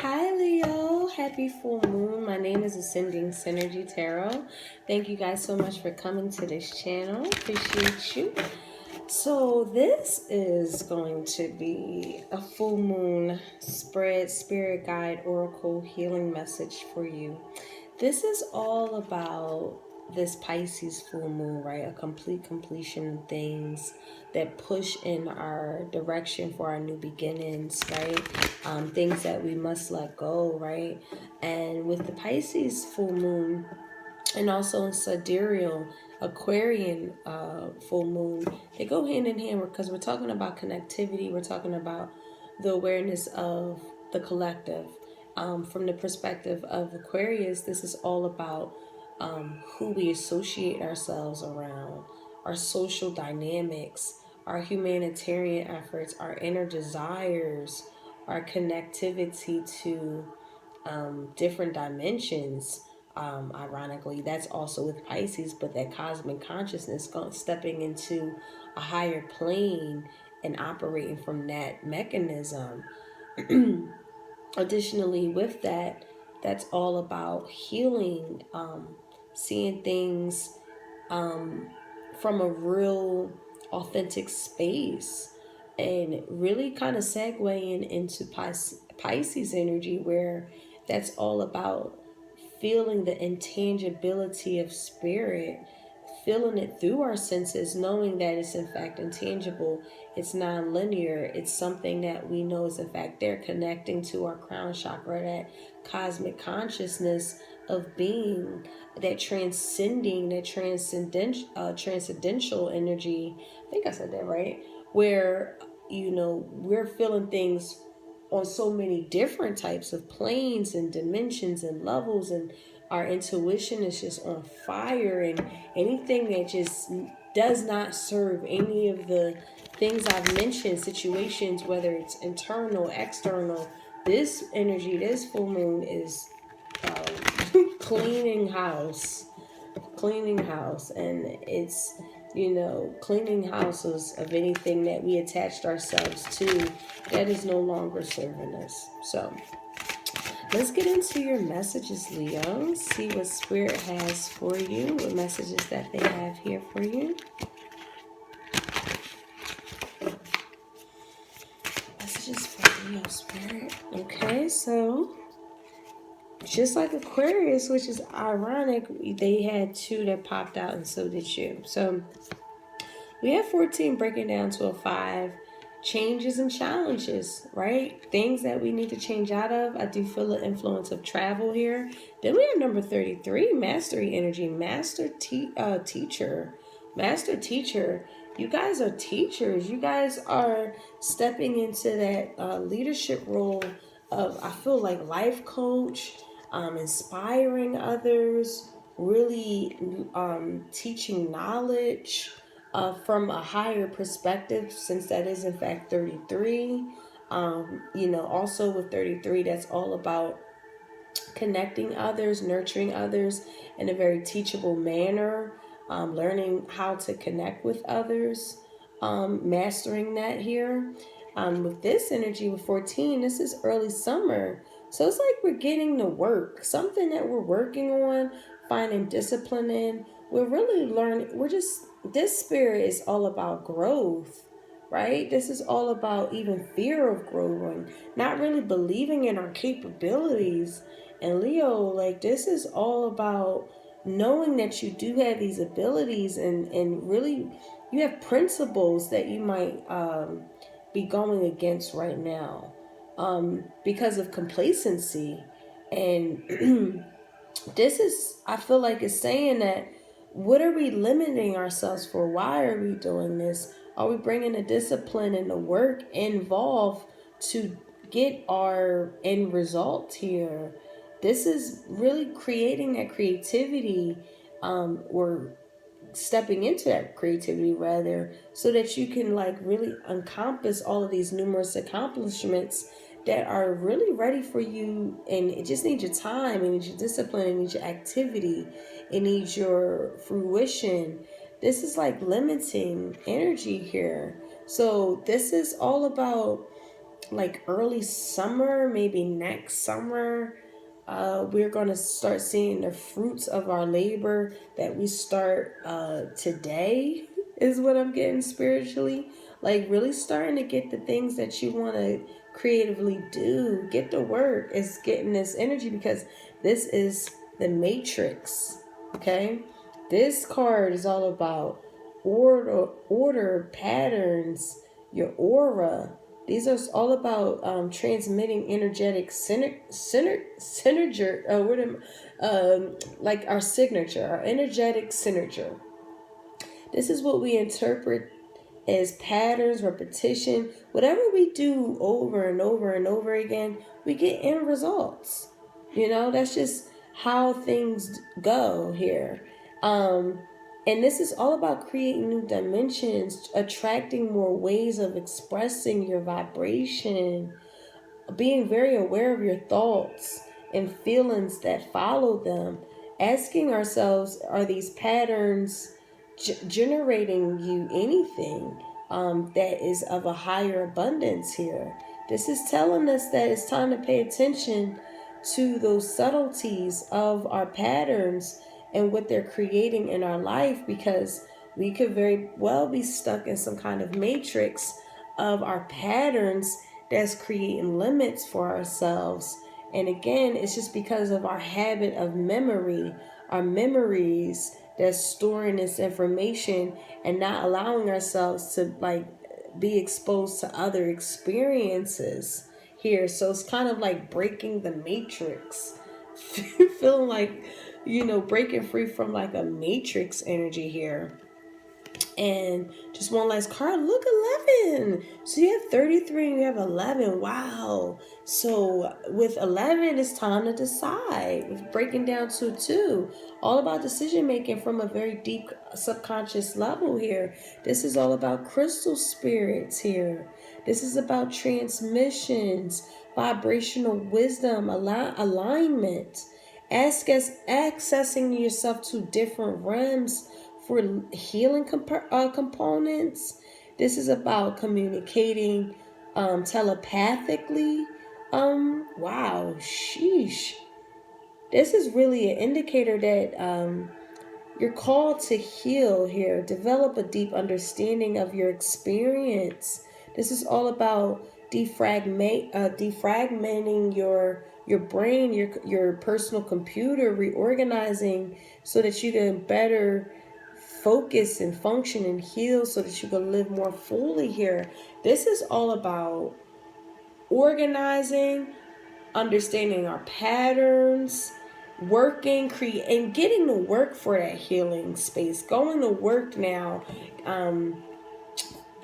Hi Leo, happy full moon. My name is Ascending Synergy Tarot. Thank you guys so much for coming to this channel. Appreciate you. So this is going to be a full moon spread, spirit guide, oracle healing message for you. This is all about this Pisces full moon, right? A complete completion of things that push in our direction for our new beginnings, right? Things that we must let go, right? And with the Pisces full moon, and also in sidereal Aquarian full moon, they go hand in hand because we're talking about connectivity. We're talking about the awareness of the collective. From the perspective of Aquarius, this is all about who we associate ourselves around, our social dynamics, our humanitarian efforts, our inner desires, our connectivity to different dimensions. Ironically, that's also with Pisces, but that cosmic consciousness stepping into a higher plane and operating from that mechanism. Additionally, with that, that's all about healing, seeing things from a real authentic space, and really kind of segueing into Pisces energy, where that's all about feeling the intangibility of spirit, feeling it through our senses, knowing that it's in fact intangible, it's non-linear, it's something that we know is in fact there, connecting to our crown chakra, that cosmic consciousness of being, that transcending, that transcendental energy. I think I said that right, where we're feeling things on so many different types of planes and dimensions and levels, and our intuition is just on fire, and anything that just does not serve any of the things I've mentioned, situations, whether it's internal, external, this energy, this full moon is cleaning house, and it's cleaning houses of anything that we attached ourselves to that is no longer serving us. So let's get into your messages, Leo. See what Spirit has for you, what messages that they have here for you. Messages for Leo, Spirit. Okay, so just like Aquarius, which is ironic, they had 2 that popped out, and so did you. So we have 14 breaking down to a 5. Changes and challenges, right? Things that we need to change out of. I do feel the influence of travel here. Then we have number 33, mastery energy, master teacher. Master teacher. You guys are teachers. You guys are stepping into that leadership role of, I feel like, life coach, inspiring others, really teaching knowledge from a higher perspective, since that is in fact 33. Also with 33, that's all about connecting others, nurturing others in a very teachable manner, learning how to connect with others, mastering that here. With this energy, with 14, this is early summer. So it's like we're getting to work, something that we're working on, finding discipline in. We're really learning. This spirit is all about growth, right? This is all about even fear of growing, not really believing in our capabilities. And Leo, like, this is all about knowing that you do have these abilities, and really you have principles that you might be going against right now because of complacency. And this is, I feel like, it's saying that, what are we limiting ourselves for? Why are we doing this? Are we bringing the discipline and the work involved to get our end result here? This is really creating that creativity, or stepping into that creativity rather, so that you can like really encompass all of these numerous accomplishments that are really ready for you. And it just needs your time, it needs your discipline, it needs your activity, it needs your fruition. This is like limiting energy here. So this is all about like early summer, maybe next summer, we're going to start seeing the fruits of our labor that we start today, is what I'm getting spiritually. Like really starting to get the things that you want to creatively do. Get to work. Is getting this energy, because this is the matrix. Okay? This card is all about order, patterns, your aura. These are all about transmitting energetic like our signature, our energetic signature. This is what we interpret as patterns, repetition. Whatever we do over and over and over again, we get end results. You know, that's just how things go here. And this is all about creating new dimensions, attracting more ways of expressing your vibration, being very aware of your thoughts and feelings that follow them, asking ourselves, are these patterns generating you anything that is of a higher abundance here? This is telling us that it's time to pay attention to those subtleties of our patterns and what they're creating in our life, because we could very well be stuck in some kind of matrix of our patterns that's creating limits for ourselves. And again, it's just because of our habit of memory, our memories, that's storing this information and not allowing ourselves to like be exposed to other experiences here. So it's kind of like breaking the matrix. Feeling like, you know, breaking free from like a matrix energy here. And just one last card. Look, 11. So you have 33 and you have 11. Wow. So with 11, it's time to decide. With breaking down to 2. All about decision making from a very deep subconscious level here. This is all about crystal spirits here. This is about transmissions, vibrational wisdom, alignment. Accessing yourself to different realms for healing components. This is about communicating telepathically. Wow, sheesh. This is really an indicator that you're called to heal here. Develop a deep understanding of your experience. This is all about defragmenting your brain, your personal computer, reorganizing so that you can better focus and function and heal so that you can live more fully here. This is all about organizing, understanding our patterns, working, creating, getting to work for that healing space, going to work now,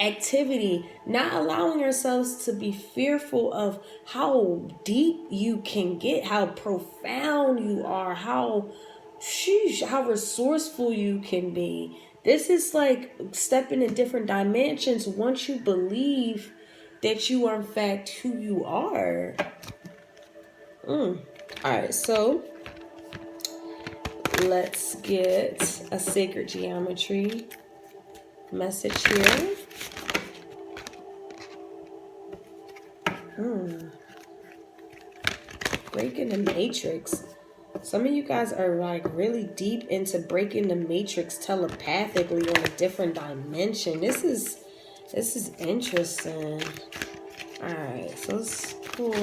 activity, not allowing ourselves to be fearful of how deep you can get, how profound you are, how resourceful you can be. This is like stepping in different dimensions once you believe that you are in fact who you are. Alright, so let's get a sacred geometry message here. Breaking the matrix. Some of you guys are like really deep into breaking the matrix telepathically on a different dimension. This is interesting. Alright, so let's pull.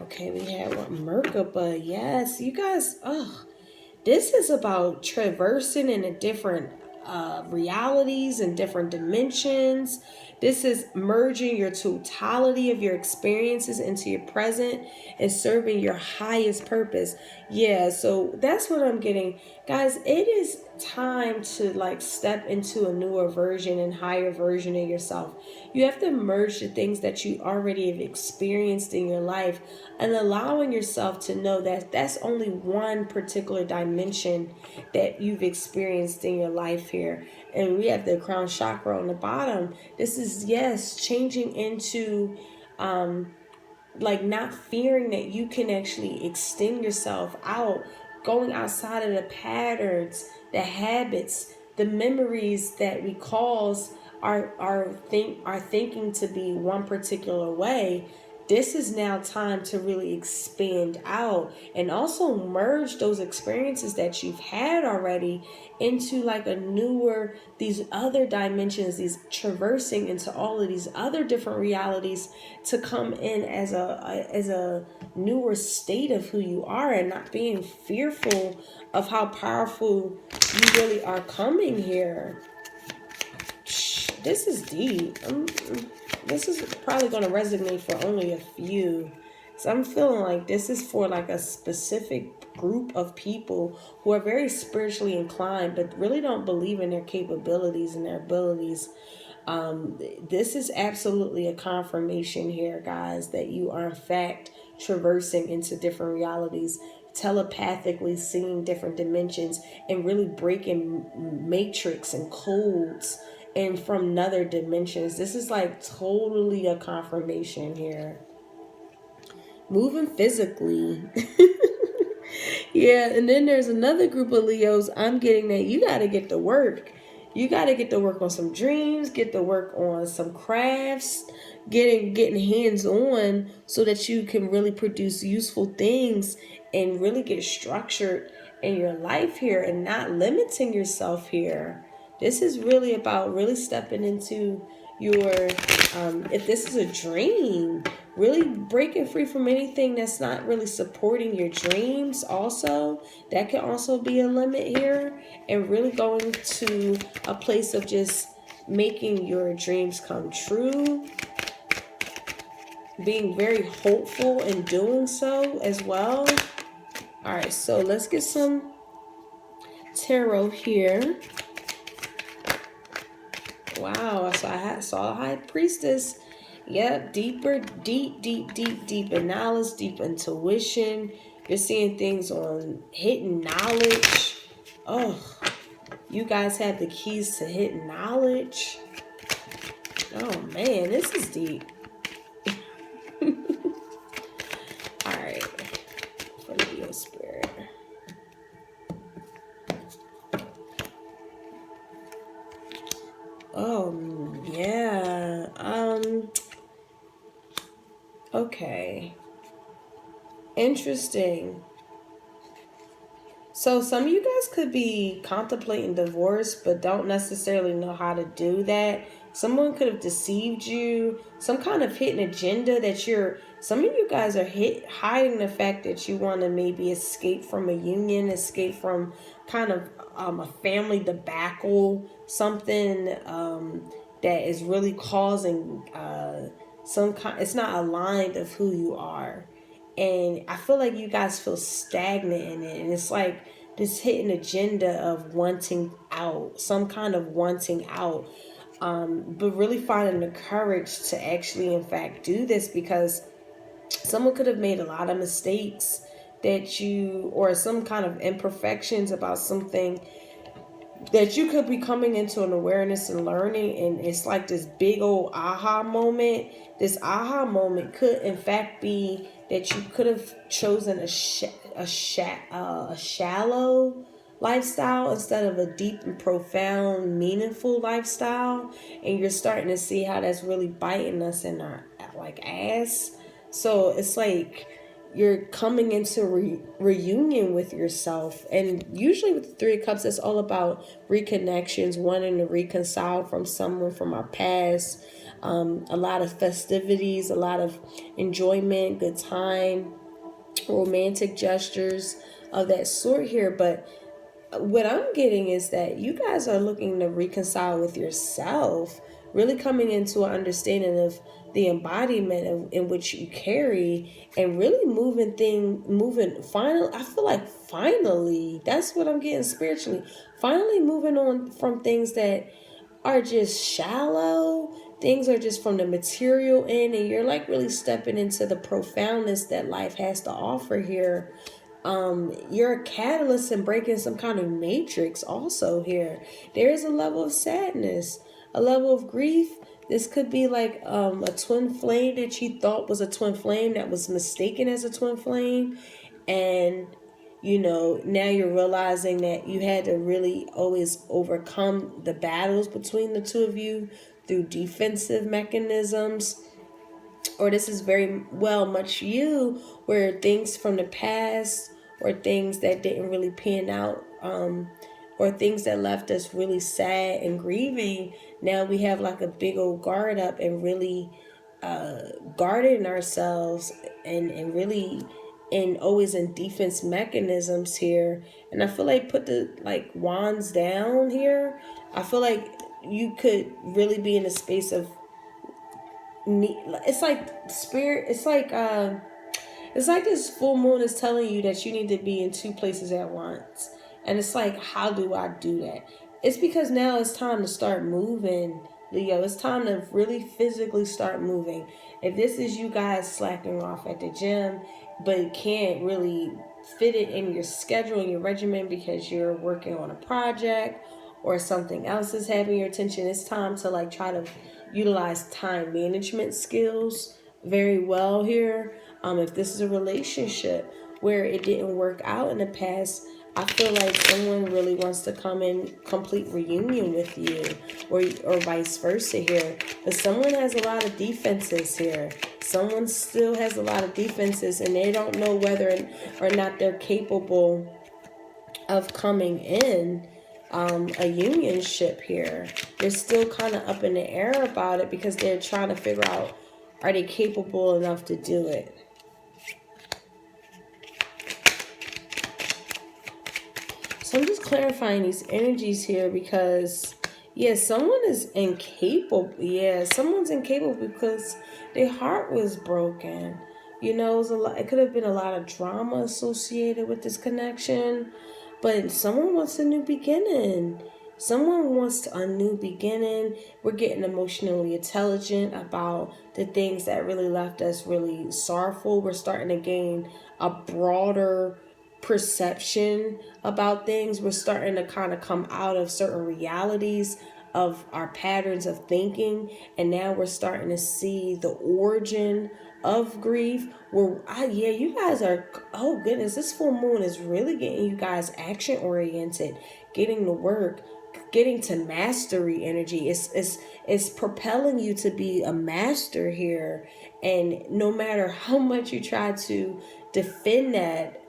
Okay, we have what? Merkaba. Yes, you guys, this is about traversing in a different realities and different dimensions. This is merging your totality of your experiences into your present and serving your highest purpose. Yeah, so that's what I'm getting. Guys, it is time to like step into a newer version and higher version of yourself. You have to merge the things that you already have experienced in your life and allowing yourself to know that that's only one particular dimension that you've experienced in your life here. And we have the crown chakra on the bottom. This is, yes, changing into like not fearing that you can actually extend yourself out, going outside of the patterns, the habits, the memories that we cause are thinking to be one particular way, this is now time to really expand out and also merge those experiences that you've had already into like a newer, these other dimensions, these traversing into all of these other different realities to come in as a newer state of who you are, and not being fearful of how powerful you really are coming here. This is deep. This is probably going to resonate for only a few. So I'm feeling like this is for like a specific group of people who are very spiritually inclined, but really don't believe in their capabilities and their abilities. This is absolutely a confirmation here, guys, that you are in fact traversing into different realities, telepathically seeing different dimensions, and really breaking matrix and codes and from another dimensions. This is like totally a confirmation here. Moving physically. Yeah, and then there's another group of Leos I'm getting that you got to get to work. You got to get to work on some dreams, get to work on some crafts, getting hands on so that you can really produce useful things and really get structured in your life here and not limiting yourself here. This is really about really stepping into your, if this is a dream, really breaking free from anything that's not really supporting your dreams. Also, that can also be a limit here, and really going to a place of just making your dreams come true, being very hopeful in doing so as well. All right, so let's get some tarot here. Wow, so I saw a high priestess. Yep, deep knowledge, deep intuition. You're seeing things on hidden knowledge. Oh, you guys have the keys to hidden knowledge. Oh man, this is deep. All right, for Leo spirit. Oh yeah. Okay. Interesting. So some of you guys could be contemplating divorce, but don't necessarily know how to do that. Someone could have deceived you. Some kind of hidden agenda that some of you guys are hiding the fact that you want to maybe escape from a union, escape from kind of a family debacle, something that is really causing it's not aligned of who you are. And I feel like you guys feel stagnant in it. And it's like this hidden agenda of wanting out, some kind of wanting out. But really finding the courage to actually, in fact, do this, because someone could have made a lot of mistakes or some kind of imperfections about something that you could be coming into an awareness and learning, and it's like this big old aha moment. This aha moment could in fact be that you could have chosen a shallow lifestyle instead of a deep and profound, meaningful lifestyle, and you're starting to see how that's really biting us in our ass. So it's like you're coming into reunion with yourself. And usually with the Three of Cups, it's all about reconnections, wanting to reconcile from someone from our past. A lot of festivities, a lot of enjoyment, good time, romantic gestures of that sort here. But what I'm getting is that you guys are looking to reconcile with yourself, really coming into an understanding of the embodiment in which you carry, and really finally, I feel like finally, that's what I'm getting spiritually, finally moving on from things that are just shallow, things are just from the material end, and you're like really stepping into the profoundness that life has to offer here. You're a catalyst in breaking some kind of matrix also here. There is a level of sadness, a level of grief. This could be like a twin flame that you thought was a twin flame that was mistaken as a twin flame. And you know, now you're realizing that you had to really always overcome the battles between the two of you through defensive mechanisms. Or this is very well much you, where things from the past or things that didn't really pan out, or things that left us really sad and grieving, now we have like a big old guard up and really guarding ourselves, and really and always in defense mechanisms here. And I feel like put the like wands down here, I feel like you could really be in a space of it's like spirit, it's like this full moon is telling you that you need to be in two places at once. And it's like, how do I do that? It's because now it's time to start moving, Leo. It's time to really physically start moving. If this is you guys slacking off at the gym, but can't really fit it in your schedule and your regimen because you're working on a project or something else is having your attention, it's time to like try to utilize time management skills very well here. If this is a relationship where it didn't work out in the past, I feel like someone really wants to come in complete reunion with you, or vice versa here. But someone has a lot of defenses here. Someone still has a lot of defenses, and they don't know whether or not they're capable of coming in a unionship here. They're still kind of up in the air about it because they're trying to figure out, are they capable enough to do it? So I'm just clarifying these energies here because, yeah, someone is incapable. Yeah, someone's incapable because their heart was broken. You know, it was a lot. It could have been a lot of drama associated with this connection, but someone wants a new beginning. Someone wants a new beginning. We're getting emotionally intelligent about the things that really left us really sorrowful. We're starting to gain a broader perception about things. We're starting to kind of come out of certain realities of our patterns of thinking, and now we're starting to see the origin of grief. Yeah, you guys are, oh goodness, this full moon is really getting you guys action oriented, getting to work, getting to mastery energy. It's propelling you to be a master here, and no matter how much you try to defend that,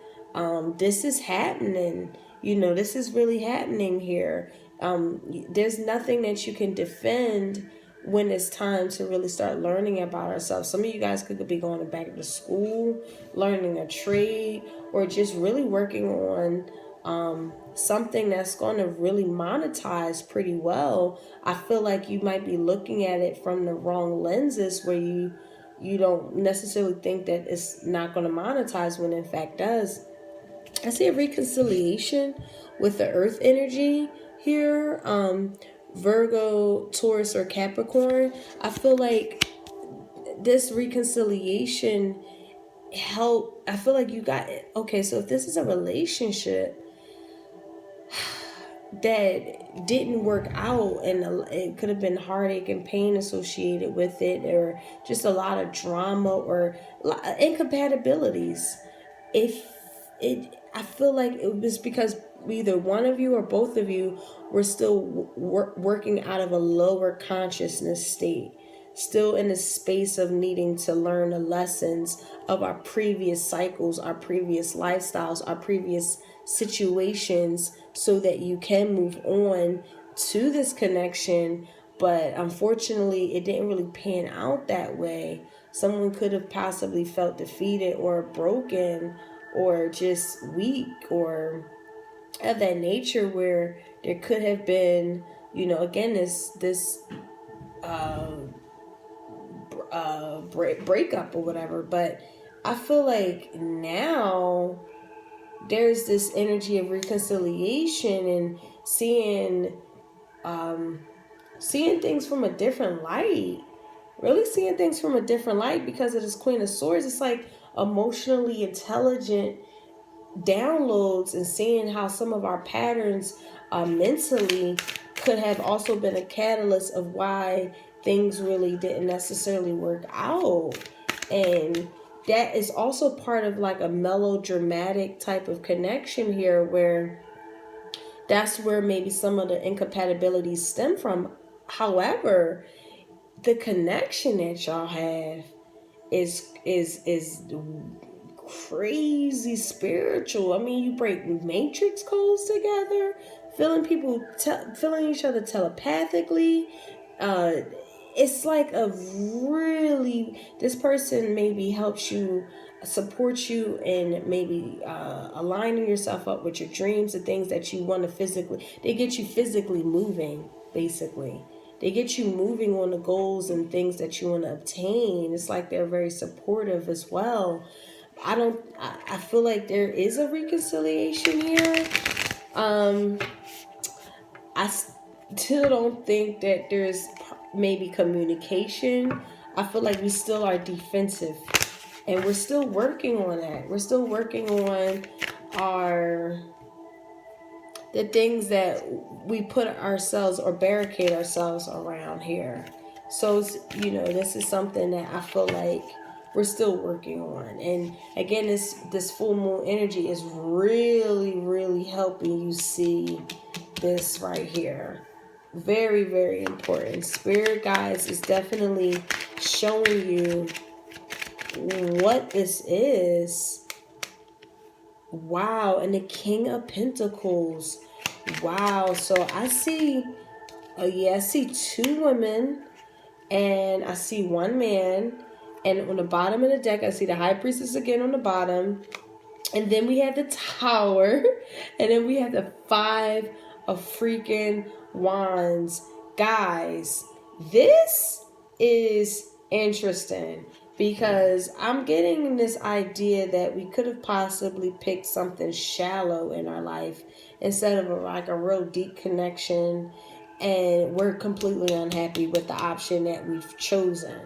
this is happening. You know, this is really happening here. There's nothing that you can defend when it's time to really start learning about ourselves. Some of you guys could be going back to school, learning a trade, or just really working on something that's going to really monetize pretty well. I feel like you might be looking at it from the wrong lenses, where you don't necessarily think that it's not going to monetize when in fact does. I see a reconciliation with the earth energy here. Virgo, Taurus, or Capricorn. I feel like this reconciliation I feel like you got it. Okay, so if this is a relationship that didn't work out, and it could have been heartache and pain associated with it, or just a lot of drama or incompatibilities, I feel like it was because either one of you or both of you were still working out of a lower consciousness state, still in a space of needing to learn the lessons of our previous cycles, our previous lifestyles, our previous situations, so that you can move on to this connection. But unfortunately, it didn't really pan out that way. Someone could have possibly felt defeated or broken or just weak or of that nature, where there could have been, you know, again, this breakup or whatever. But I feel like now there's this energy of reconciliation and seeing things from a different light, really seeing things from a different light because of this Queen of Swords. It's like emotionally intelligent downloads and seeing how some of our patterns mentally could have also been a catalyst of why things really didn't necessarily work out. And that is also part of like a melodramatic type of connection here, where that's where maybe some of the incompatibilities stem from. However, the connection that y'all have is crazy spiritual. I mean, you break matrix codes together, feeling each other telepathically. Uh, it's like a really, this person maybe helps you, support you in maybe aligning yourself up with your dreams, the things that you want to physically. They get you physically moving, basically. They get you moving on the goals and things that you want to obtain. It's like they're very supportive as well. I feel like there is a reconciliation here. I still don't think that there's maybe communication. I feel like we still are defensive, and we're still working on that. We're still working on our the things that we put ourselves or barricade ourselves around here. So, this is something that I feel like we're still working on. And again, this full moon energy is really, really helping you see this right here. Very, very important. Spirit guides is definitely showing you what this is. Wow, and the King of Pentacles. Wow, so I see, I see two women, and I see one man, and on the bottom of the deck, I see the High Priestess again on the bottom, and then we have the Tower, and then we have the Five of freaking Wands. Guys, this is interesting, because I'm getting this idea that we could have possibly picked something shallow in our life instead of a real deep connection, and we're completely unhappy with the option that we've chosen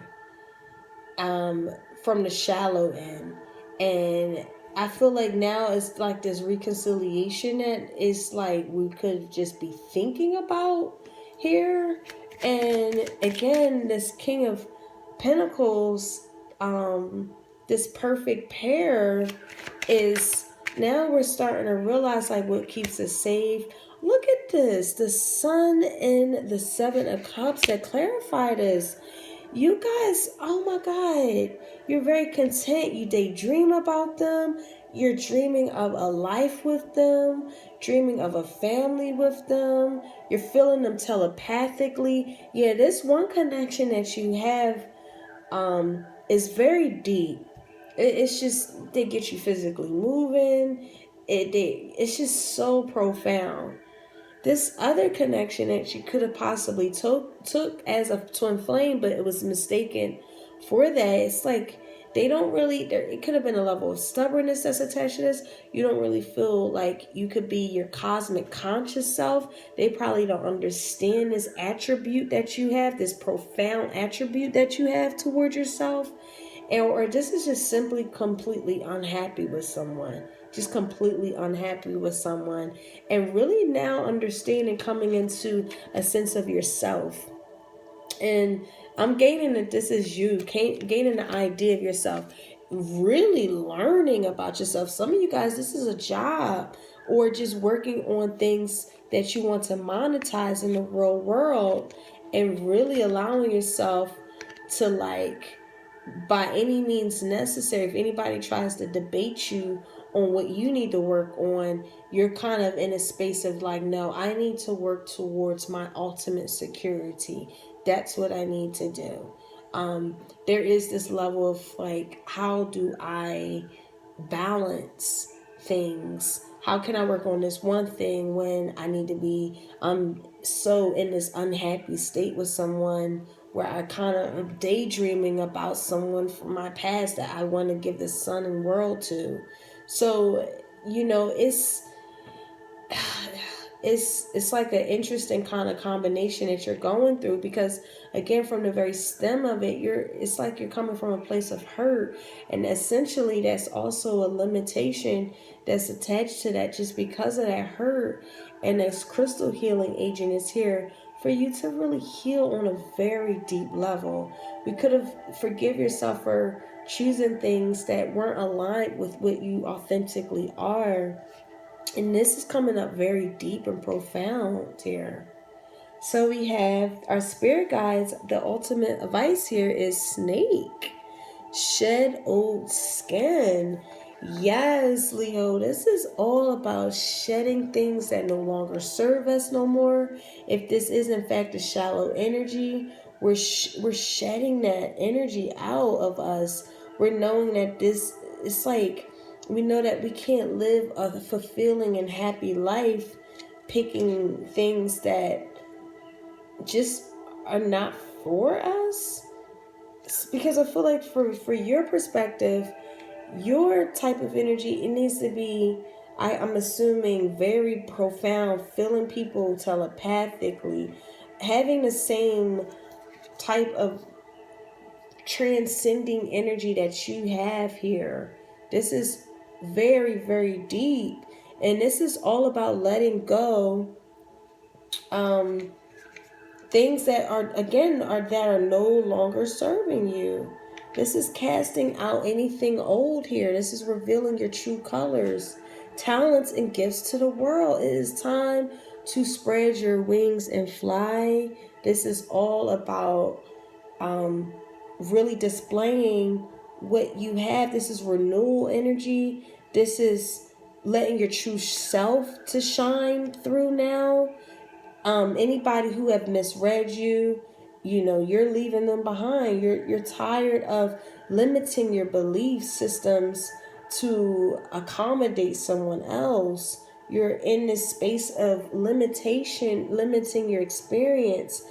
from the shallow end. And I feel like now it's like this reconciliation that is like we could just be thinking about here. And again, this King of Pentacles, this perfect pair is, now we're starting to realize like what keeps us safe. Look at this, the Sun and the Seven of Cups that clarify this. You guys, oh my God, you're very content. You daydream about them. You're dreaming of a life with them, dreaming of a family with them. You're feeling them telepathically. Yeah, this one connection that you have is very deep. It's just, they get you physically moving. It's just so profound. This other connection that you could have possibly took as a twin flame, but it was mistaken for that. It's like they don't really, it could have been a level of stubbornness that's attached to this. You don't really feel like you could be your cosmic conscious self. They probably don't understand this attribute that you have, this profound attribute that you have toward yourself. Or this is just simply completely unhappy with someone. Just completely unhappy with someone. And really now understanding, coming into a sense of yourself. And I'm gaining that this is you. Gaining the idea of yourself. Really learning about yourself. Some of you guys, this is a job. Or just working on things that you want to monetize in the real world. And really allowing yourself to like, by any means necessary, if anybody tries to debate you on what you need to work on, you're kind of in a space of like, no, I need to work towards my ultimate security. That's what I need to do. There is this level of like, how do I balance things? How can I work on this one thing when I need to be, so in this unhappy state with someone where I kind of am daydreaming about someone from my past that I want to give the sun and world to. So, it's like an interesting kind of combination that you're going through, because again, from the very stem of it, it's like you're coming from a place of hurt, and essentially that's also a limitation that's attached to that, just because of that hurt. And this crystal healing agent is here for you to really heal on a very deep level. We could have forgive yourself for choosing things that weren't aligned with what you authentically are. And this is coming up very deep and profound here. So we have our spirit guides. The ultimate advice here is snake. Shed old skin. Yes, Leo, this is all about shedding things that no longer serve us no more. If this is in fact a shallow energy, we're shedding that energy out of us. We're knowing that this, it's like, we know that we can't live a fulfilling and happy life picking things that just are not for us. Because I feel like for your perspective, your type of energy, it needs to be, I'm assuming, very profound, feeling people telepathically, having the same type of transcending energy that you have here. This is very, very deep. And this is all about letting go things that are, again, that are no longer serving you. This is casting out anything old here. This is revealing your true colors, talents, and gifts to the world. It is time to spread your wings and fly. This is all about really displaying what you have. This is renewal energy. This is letting your true self to shine through now. Anybody who have misread you, you're leaving them behind. You're tired of limiting your belief systems to accommodate someone else. You're in this space of limitation, limiting your experience.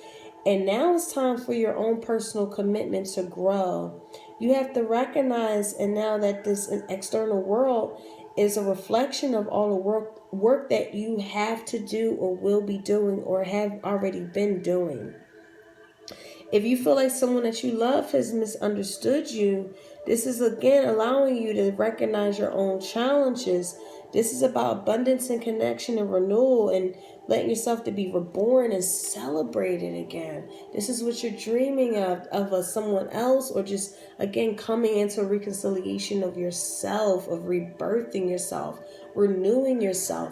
And now it's time for your own personal commitment to grow. You have to recognize, and now that this external world is a reflection of all the work that you have to do or will be doing or have already been doing. If you feel like someone that you love has misunderstood you, this is again allowing you to recognize your own challenges. This is about abundance and connection and renewal and letting yourself to be reborn and celebrated again. This is what you're dreaming of someone else, or just, again, coming into a reconciliation of yourself, of rebirthing yourself, renewing yourself,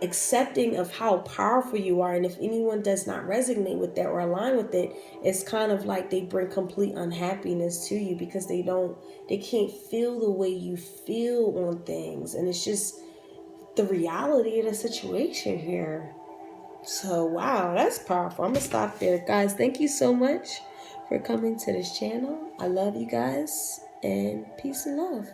accepting of how powerful you are. And if anyone does not resonate with that or align with it, it's kind of like they bring complete unhappiness to you because they can't feel the way you feel on things. And it's just the reality of the situation here. So, wow, that's powerful. I'm going to stop there. Guys, thank you so much for coming to this channel. I love you guys, and peace and love.